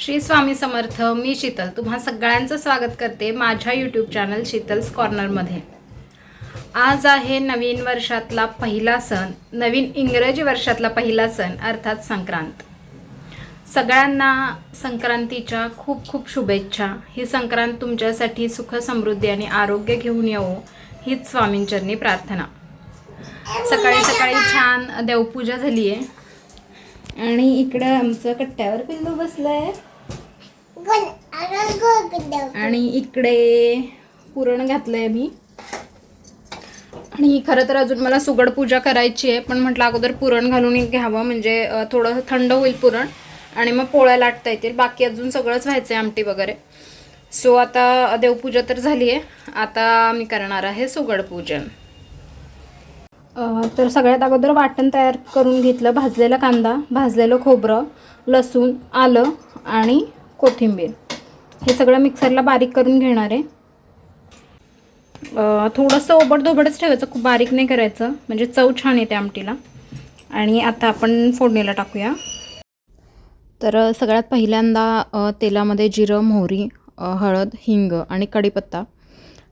श्री स्वामी समर्थ. मी शीतल तुम्हा सगळ्यांचं स्वागत करते माझ्या यूट्यूब चॅनल शीतल्स कॉर्नरमध्ये. आज आहे नवीन वर्षातला पहिला सण, नवीन इंग्रजी वर्षातला पहिला सण अर्थात संक्रांत. सगळ्यांना संक्रांतीच्या खूप खूप शुभेच्छा. ही संक्रांत तुमच्यासाठी सुख समृद्धी आणि आरोग्य घेऊन येवो हीच स्वामींचरणी प्रार्थना. सकाळी सकाळी छान देवपूजा झाली आहे आणि इकडं आमचं कट्ट्यावर पिल्लू बसलंय आणि इकडे पुरण घातलंय मी. आणि खरं तर अजून मला सुगड पूजा करायची आहे, पण म्हटलं अगोदर पुरण घालून घ्यावं म्हणजे थोडं थंड होईल पुरण आणि मग पोळ्या लाटता येतील. बाकी अजून सगळंच व्हायचं आहे, आमटी वगैरे. सो आता देवपूजा तर झाली आहे, आता मी करणार आहे सुगड पूजन. तर सगळ्यात अगोदर वाटण तयार करून घेतलं. भाजलेला कांदा, भाजलेलं खोबरं, लसूण, आलं आणि कोथिंबीर हे सगळं मिक्सरला बारीक करून घेणार आहे. थोडंसं ओबडधोबडच ठेवायचं, खूप बारीक नाही करायचं, म्हणजे चव छान येते आमटीला. आणि आता आपण फोडणीला टाकूया. तर सगळ्यात पहिल्यांदा तेलामध्ये जिरं, मोहरी, हळद, हिंग आणि कढीपत्ता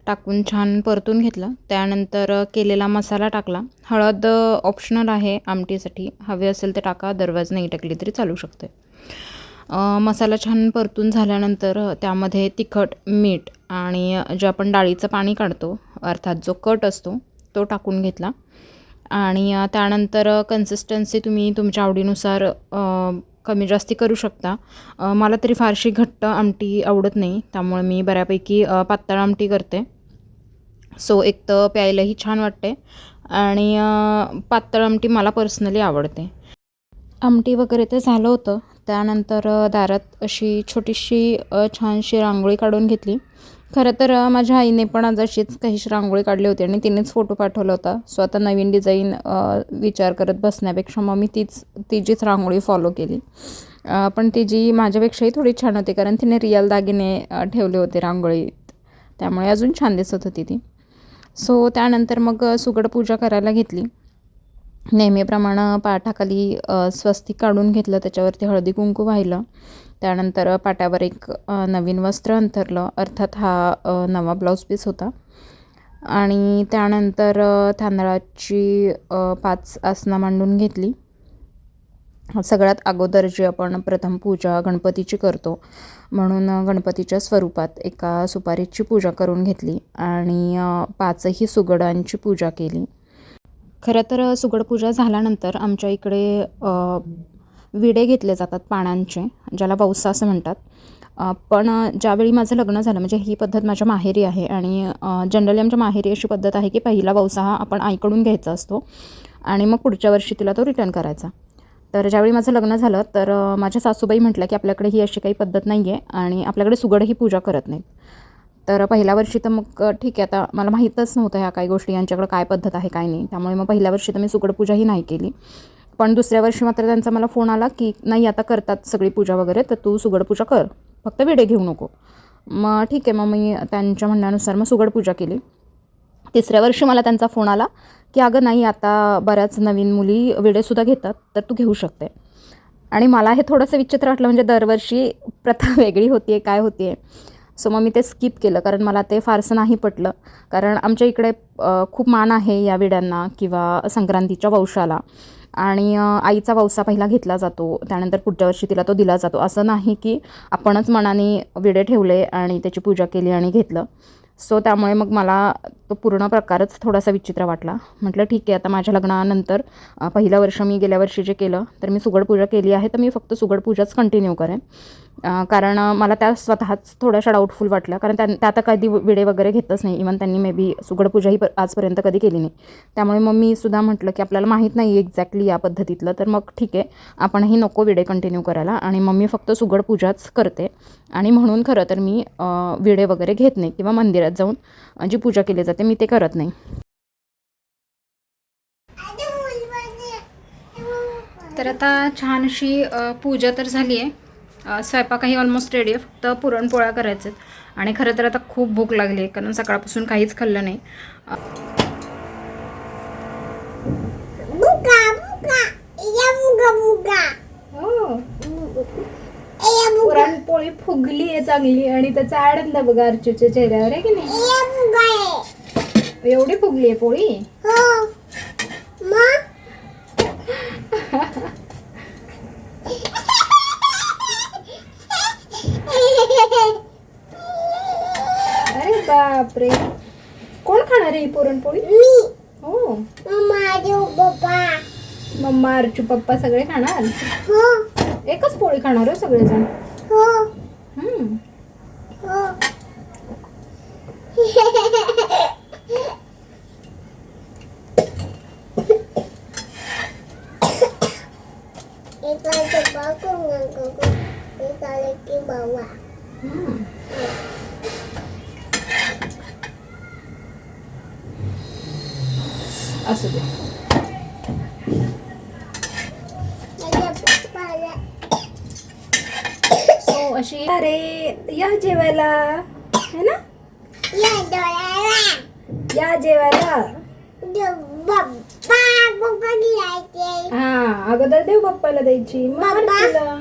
टाकून छान परतून घेतलं. त्यानंतर केलेला मसाला टाकला. हळद ऑप्शनल आहे आमटीसाठी, हवे असेल तर टाका, दरवाज नाही टाकली तरी चालू शकते. मसाला छान परतून झाल्यानंतर त्यामध्ये तिखट, मीठ आणि जे आपण डाळीचं पाणी काढतो अर्थात जो कट असतो तो टाकून घेतला. आणि त्यानंतर कन्सिस्टन्सी तुम्ही तुमच्या आवडीनुसार कमी जास्ती करू शकता. मला तरी फारशी घट्ट आमटी आवडत नाही, त्यामुळे मी बऱ्यापैकी पातळ आमटी करते. सो एक तर प्यायलाही छान वाटते आणि पातळ आमटी मला पर्सनली आवडते. आमटी वगैरे ते झालं होतं. त्यानंतर दारात अशी छोटीशी छानशी रांगोळी काढून घेतली. खरं तर माझ्या आईने पण आज अशीच काहीशी रांगोळी काढली होती आणि तिनेच फोटो पाठवला होता. सो आता नवीन डिझाईन विचार करत बसण्यापेक्षा मग मी तिचीच रांगोळी फॉलो केली. पण तिची माझ्यापेक्षाही थोडी छान होती, कारण तिने रिअल दागिने ठेवले होते रांगोळीत, त्यामुळे अजून छान दिसत होती ती. सो त्यानंतर मग सुगड पूजा करायला घेतली. नेहमीप्रमाणे पाटाखाली स्वस्तिक काढून घेतलं, त्याच्यावरती हळदी कुंकू वाहिलं. त्यानंतर पाटावर एक नवीन वस्त्र अंथरलं, अर्थात हा नवा ब्लाऊज पीस होता. आणि त्यानंतर तांदळाची 5 आसनं मांडून घेतली. सगळ्यात अगोदर जी आपण प्रथम पूजा गणपतीची करतो म्हणून गणपतीच्या स्वरूपात एका सुपारीची पूजा करून घेतली आणि 5ही सुगडांची पूजा केली. खरं तर सुगड पूजा झाल्यानंतर आमच्या इकडे विडे घेतले जातात पानांचे, ज्याला वौसा असं म्हणतात. पण ज्यावेळी माझं लग्न झालं, म्हणजे ही पद्धत माझ्या माहेरी आहे आणि जनरली आमच्या माहेरी अशी पद्धत आहे की पहिला वौसा हा आपण आईकडून घ्यायचा असतो आणि मग पुढच्या वर्षी तिला तो रिटर्न करायचा. तर ज्यावेळी माझं लग्न झालं तर माझ्या सासूबाई म्हटल्या की आपल्याकडे ही अशी काही पद्धत नाही आहे आणि आपल्याकडे सुगड ही पूजा करत नाहीत. तर पहिल्या वर्षी तर मग ठीक आहे, आता मला माहीतच नव्हतं ह्या काही गोष्टी, यांच्याकडे काय पद्धत आहे काय नाही, त्यामुळे मग पहिल्या वर्षी तर मी सुगड पूजाही नाही केली. पण दुसऱ्या वर्षी मात्र त्यांचा मला फोन आला की नाही, आता करतात सगळी पूजा वगैरे, तर तू सुगड पूजा कर, फक्त विडे घेऊ नको. मग ठीक आहे, मग मी त्यांच्या म्हणण्यानुसार मग सुगड पूजा केली. तिसऱ्या वर्षी मला त्यांचा फोन आला की अगं नाही, आता बऱ्याच नवीन मुली विडेसुद्धा घेतात, तर तू घेऊ शकते. आणि मला हे थोडंसं विचित्र वाटलं, म्हणजे दरवर्षी प्रथा वेगळी होती आहे, काय होती आहे. सो मग मी ते स्किप केलं, कारण मला ते फारसं नाही पटलं. कारण आमच्या इकडे खूप मान आहे या विड्यांना किंवा संक्रांतीच्या वौशाला. आणि आईचा वौसा पहिला घेतला जातो, त्यानंतर पुढच्या वर्षी तिला तो दिला जातो. असं नाही की आपणच मनाने विडे ठेवले आणि त्याची पूजा केली आणि घेतलं. सो त्यामुळे मग मला तो पूर्ण प्रकारच थोडासा विचित्र वाटला. म्हटलं ठीक आहे, आता माझ्या लग्नानंतर पहिलं वर्ष मी गेल्या वर्षी जे केलं, तर मी सुगड पूजा केली आहे, तर मी फक्त सुगड पूजाच कंटिन्यू करेन. कारण मला त्या स्वतःच थोड्याशा डाऊटफुल वाटल्या, कारण त्या आता कधी विडे वगैरे घेतच नाही. इव्हन त्यांनी मे बी सुगड पूजाही आजपर्यंत कधी केली नाही. त्यामुळे मग मी सुद्धा म्हटलं की आपल्याला माहीत नाही एक्झॅक्टली या पद्धतीतलं, तर मग ठीक आहे, आपणही नको विडे कंटिन्यू करायला. आणि मग मी फक्त सुगड पूजाच करते. आणि म्हणून खरं तर मी विडे वगैरे घेत नाही किंवा मंदिरात जाऊन जी पूजा केली जाते मी ते करत नाही. तर आता छान अशी पूजा तर झाली आहे. स्वयंपाकही ऑलमोस्ट रेडी आहे, फक्त पुरणपोळ्या करायचे आहेत. आणि खरं तर आता खूप भूक लागली आहे, कारण सकाळपासून काहीच खाल्लं नाही. पोळी फुगली आहे चांगली आणि त्याचा आनंद बघा अर्चूच्या चेहऱ्यावर आहे की नाही. एवढी फुगली आहे पोळी. अरे बापरे, कोण खाणार आहे पुरणपोळी? हो, मम्मा अर्चू पप्पा सगळे खाणार. एकच पोळी खाणार हो सगळेजण. असू दे. सो अशी अरे या जेवायला है ना, या जेवायला. हा, अगोदर देव बाप्पाला द्यायची मग तुला.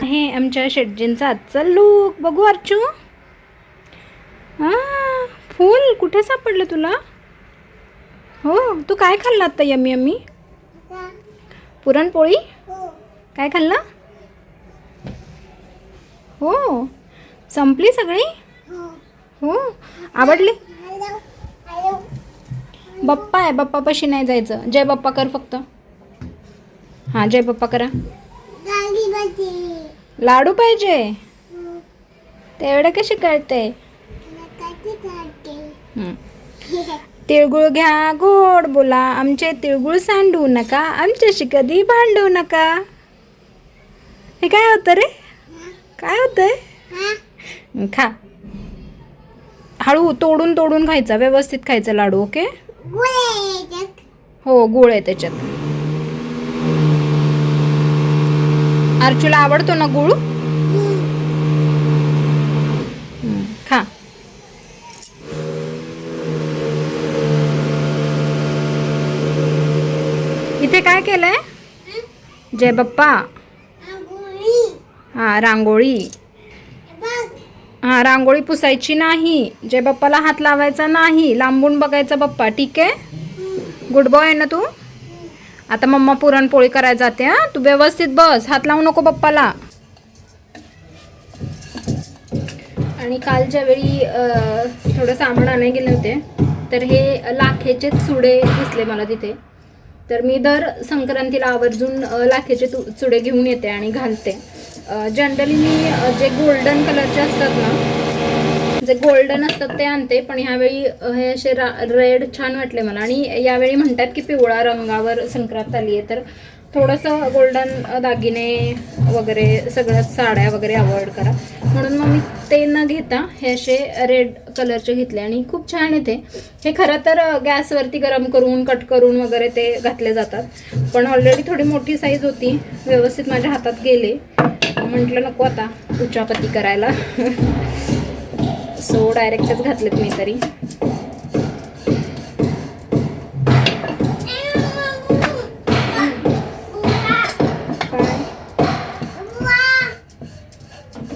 हे आमच्या शेटजींचा आजचा लूक बघू अर्चू. हा, फुल कुठे सापडलं तुला? हो, तू काय खाल्लं आता? यम्मी यम्मी पुरणपोळी काय खाल्लं? हो, संपली सगळी. हो, आवडली. बाप्पा आहे, बाप्पापाशी नाही जायचं. जय बाप्पा कर फक्त. हां, जय बाप्पा करा. लाडू पाहिजे. तेवढे कसे कळते? तिळगुळ घ्या, गोड बोला. आमचे तिळगुळ सांडू नका, आमच्याशी कधी भांडू नका. हे काय होतं रे? काय होतंय? खा. हळू तोडून तोडून खायचा, व्यवस्थित खायचा लाडू. ओके. हो, गुळ आहे त्याच्यात. अर्चूला आवडतो ना गुळ? खा. इथे काय केलंय? जय बाप्पा. हा, रांगोळी. हा, रांगोळी पुसायची नाही. जय बाप्पाला हात लावायचा नाही. लांबून बघायचा बाप्पा. ठीक आहे? गुड बॉय आहे ना तू? आता मम्मा पुरणपोळी करायला जाते. हा, तू व्यवस्थित बस, हात लावू नको बाप्पाला. आणि काल ज्यावेळी थोडं सामान आणायला गेले होते तर हे लाखेचे चुडे दिसले मला तिथे. तर मी दर संक्रांतीला आवर्जून लाखेचे चुडे घेऊन येते आणि घालते. जनरली मी जे गोल्डन कलरचे असतात ना, जे गोल्डन असतात ते आणते, पण ह्यावेळी हे असे रेड छान वाटले मला. आणि यावेळी म्हणतात की पिवळा रंगावर संक्रांत आली आहे, तर थोडंसं गोल्डन दागिने वगैरे सगळ्यात साड्या वगैरे अवॉइड करा, म्हणून मग मी ते न घेता हे असे रेड कलरचे घेतले आणि खूप छान येते. हे खरं तर गॅसवरती गरम करून कट करून वगैरे ते घातले जातात, पण ऑलरेडी थोडी मोठी साईज होती, व्यवस्थित माझ्या हातात गेले. म्हटलं नको आता उचापती करायला. सो डायरेक्टच घातलेत मी तरी.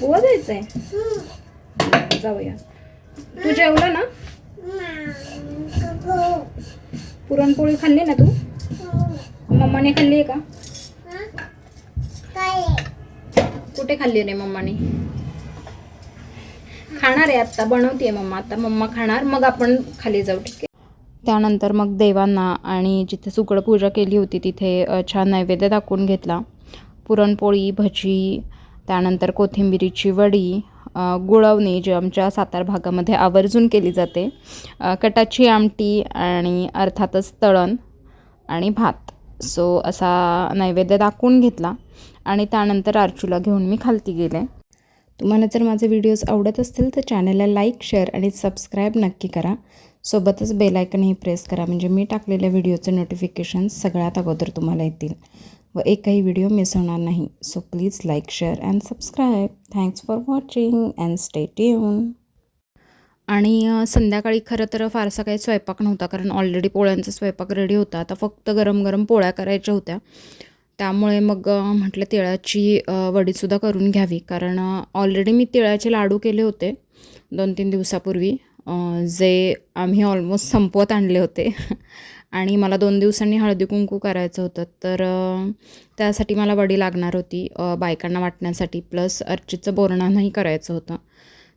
बुवा जायचंय, जाऊया. तू जेवलं ना? पुरणपोळी खाल्ली ना तू? मम्माने खाल्ली आहे का? कुठे खाल्ली रे मम्माने? खाणार आहे आत्ता, बनवतीये मम्मा. आता मम्मा खाणार, मग आपण खाली जाऊ. ठीक आहे. त्यानंतर मग देवांना आणि जिथे सुकड पूजा केली होती तिथे छान नैवेद्य दाखवून घेतला. पुरणपोळी, भजी, त्यानंतर कोथिंबिरीची वडी, गुळवणी जी आमच्या सातारा भागामध्ये आवर्जून केली जाते, कटाची आमटी आणि अर्थातच तळण आणि भात. सो असा नैवेद्य दाखवून घेतला आणि त्यानंतर अर्चूला घेऊन मी खालती गेले. तुम्हाला जर माझे व्हिडिओज आवडत असतील तर चॅनलला लाईक, शेअर आणि सबस्क्राईब नक्की करा. सोबतच बेल आयकनही प्रेस करा, म्हणजे मी टाकलेल्या व्हिडिओचे नोटिफिकेशन्स सगळ्यात अगोदर तुम्हाला येतील व एकही व्हिडिओ मिस होणार नाही. So please like, share and subscribe. Thanks for watching and stay tune. आणि संध्याकाळी खरं तर फारसा काही स्वयंपाक नव्हता, कारण ऑलरेडी पोळ्यांचा स्वयंपाक रेडी होता. आता फक्त गरम गरम पोळ्या करायच्या होत्या. त्यामुळे मग म्हटलं तिळाची वडीसुद्धा करून घ्यावी, कारण ऑलरेडी मी तिळाचे लाडू केले होते 2-3 दिवसापूर्वी, जे आम्ही ऑलमोस्ट संपवत आणले होते आणि मला 2 दिवसांनी हळदी कुंकू करायचं होतं. तर त्यासाठी मला वडी लागणार होती बायकांना वाटण्यासाठी, प्लस अर्चितचं बोरणानंही करायचं होतं.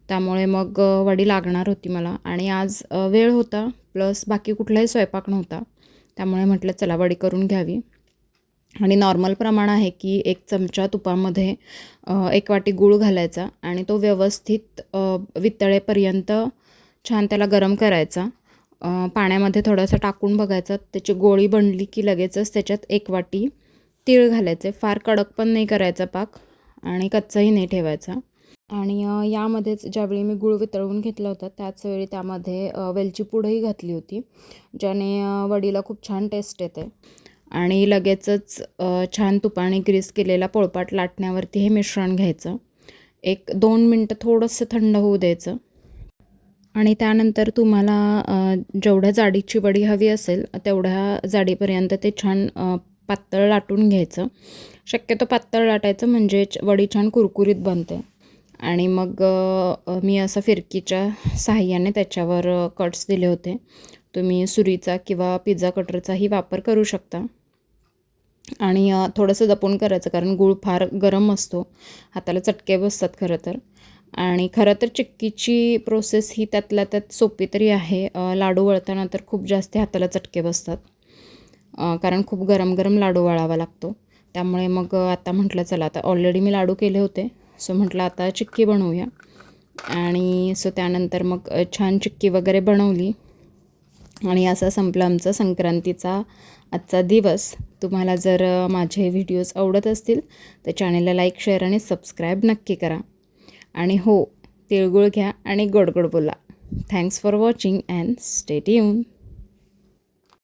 त्यामुळे मग वडी लागणार होती मला आणि आज वेळ होता, प्लस बाकी कुठलाही स्वयंपाक नव्हता. त्यामुळे म्हटलं चला वडी करून घ्यावी. आणि नॉर्मल प्रमाण आहे की 1 चमचा तुपामध्ये 1 वाटी गूळ घालायचा आणि तो व्यवस्थित वितळेपर्यंत छान त्याला गरम करायचा. पाण्यामध्ये थोडंसं टाकून बघायचं, त्याची गोळी बनली की लगेचच त्याच्यात 1 वाटी तीळ घालायचे. फार कडक पण नाही करायचा पाक आणि कच्चाही नाही ठेवायचा. आणि यामध्येच ज्यावेळी मी गूळ वितळवून घेतला होता त्याच वेळी त्यामध्ये वेलची पूडही घातली होती, ज्याने वडीला खूप छान टेस्ट येते. आणि लगेचच छान तुपाने ग्रीस केलेला पोळपाट लाटण्यावरती हे मिश्रण घ्यायचं. 1-2 मिनटं थोडंसं थंड होऊ द्यायचं आणि त्यानंतर तुम्हाला जेवढ्या जाडीची वडी हवी असेल तेवढ्या जाडीपर्यंत ते छान पातळ लाटून घ्यायचं. शक्यतो पातळ लाटायचं म्हणजे वडी छान कुरकुरीत बनते. आणि मग मी असं फिरकीच्या साहाय्याने त्याच्यावर कट्स दिले होते. तुम्ही सुरीचा किंवा पिझ्झा कटरचाही वापर करू शकता. आणि थोडंसं जपून करायचं, कारण गूळ फार गरम असतो, हाताला चटके बसतात खरं तर. आणि खरं तर चिक्कीची प्रोसेस ही त्यातल्या त्यात सोपी तरी आहे. लाडू वळताना तर खूप जास्त हाताला चटके बसतात, कारण खूप गरम गरम लाडू वळावा लागतो. त्यामुळे मग आता म्हटलं चला, आता ऑलरेडी मी लाडू केले होते, सो म्हटलं आता चिक्की बनवूया. आणि सो त्यानंतर मग छान चिक्की वगैरे बनवली आणि असा संपला आमचा संक्रांतीचा आजचा दिवस. तुम्हाला जर माझे व्हिडिओज आवडत असतील तर चॅनलला लाईक, शेअर आणि सबस्क्राईब नक्की करा. आणि हो, तिळगुळ घ्या आणि गोड गोड बोला. Thanks for watching and stay tune.